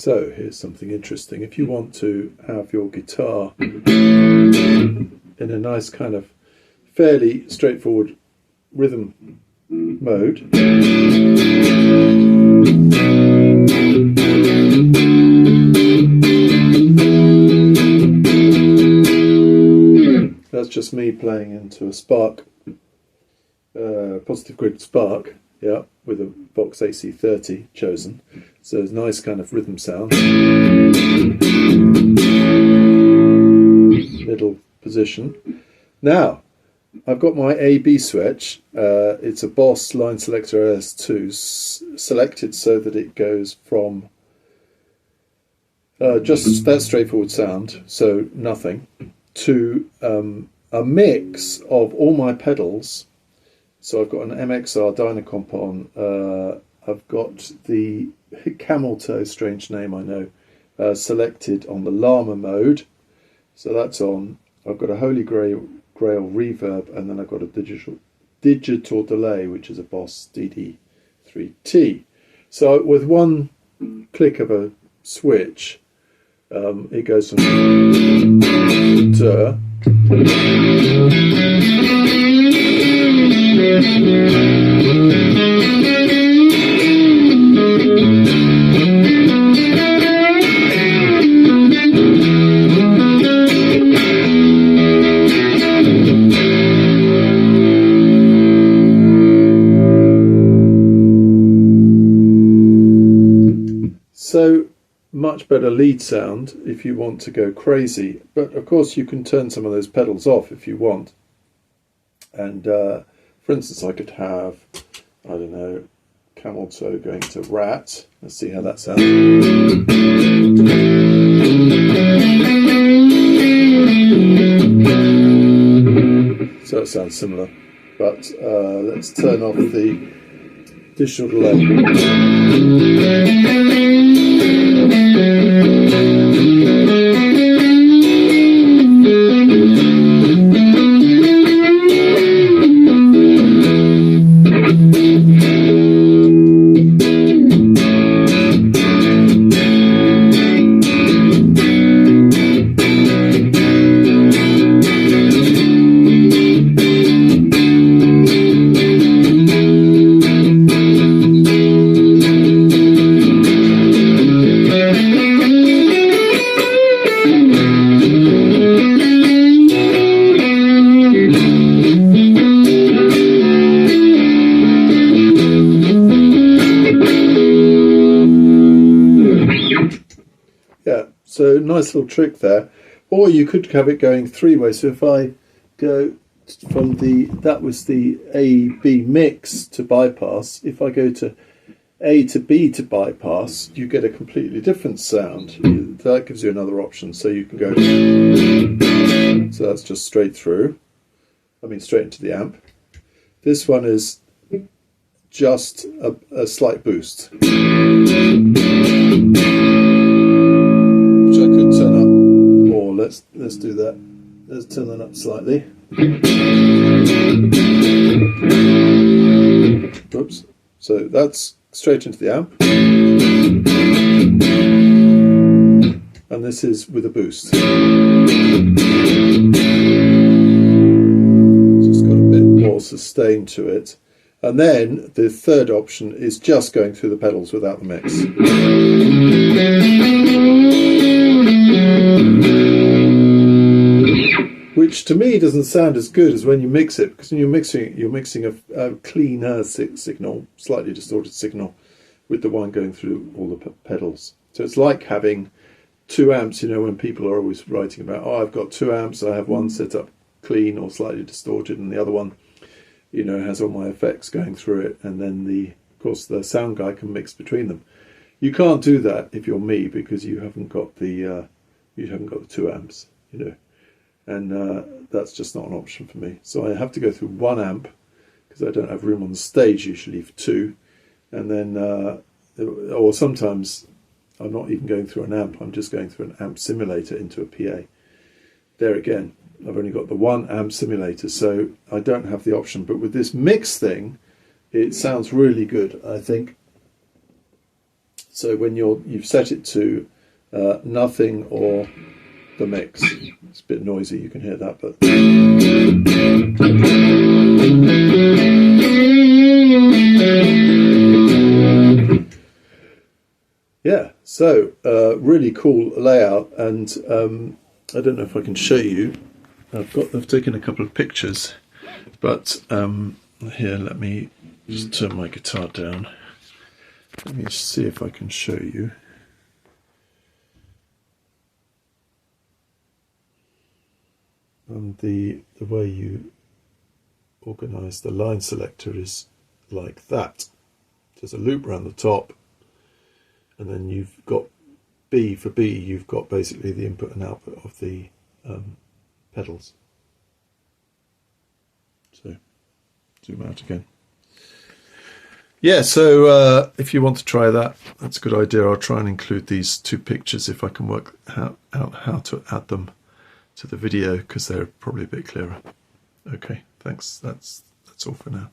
So here's something interesting. If you want to have your guitar in a nice kind of fairly straightforward rhythm mode, that's just me playing into a Spark, positive grid Spark, yeah, with a Vox AC30 chosen. So it's a nice kind of rhythm sound. Middle position. Now, I've got my A-B switch. It's a Boss line selector LS-2 selected so that it goes from just that straightforward sound, so nothing, to a mix of all my pedals. So I've got an MXR Dyna-Comp on. I've got the Camel Toe, strange name I know, selected on the Llama mode. So that's on. I've got a Holy Grail Reverb, and then I've got a digital delay, which is a Boss DD3T. So with one click of a switch, it goes from to so much better lead sound if you want to go crazy. But of course you can turn some of those pedals off if you want. And for instance, I could have, I don't know, Camel Toe going to Rat. Let's see how that sounds. So it sounds similar. But let's turn off the digital delay. So nice little trick there. Or you could have it going three-way. So if I go from that was the A-B mix to bypass. If I go to A to B to bypass, you get a completely different sound. That gives you another option. So you can go, so that's just straight through. I mean straight into the amp. This one is just a slight boost. Let's do that. Let's turn that up slightly. Oops. So that's straight into the amp. And this is with a boost. Just got a bit more sustain to it. And then the third option is just going through the pedals without the mix. Which to me doesn't sound as good as when you mix it, because when you're mixing a cleaner signal, slightly distorted signal, with the one going through all the pedals. So it's like having two amps, you know, when people are always writing about, oh, I've got two amps, I have one set up clean or slightly distorted, and the other one, you know, has all my effects going through it, and then of course the sound guy can mix between them. You can't do that if you're me, because you haven't got the two amps, you know. And that's just not an option for me. So I have to go through one amp, because I don't have room on the stage usually for two. And then, or sometimes I'm not even going through an amp, I'm just going through an amp simulator into a PA. There again, I've only got the one amp simulator, so I don't have the option. But with this mix thing, it sounds really good, I think. So when you've set it to nothing or the mix, it's a bit noisy, you can hear that, but yeah, so really cool layout, and I don't know if I can show you. I've taken a couple of pictures, but here, let me just turn my guitar down. Let me just see if I can show you. And the way you organise the line selector is like that. There's a loop around the top, and then you've got B for B, you've got basically the input and output of the pedals. So, zoom out again. Yeah, so if you want to try that, that's a good idea. I'll try and include these two pictures if I can work out how to add them to the video, because they're probably a bit clearer. Okay, thanks. That's all for now.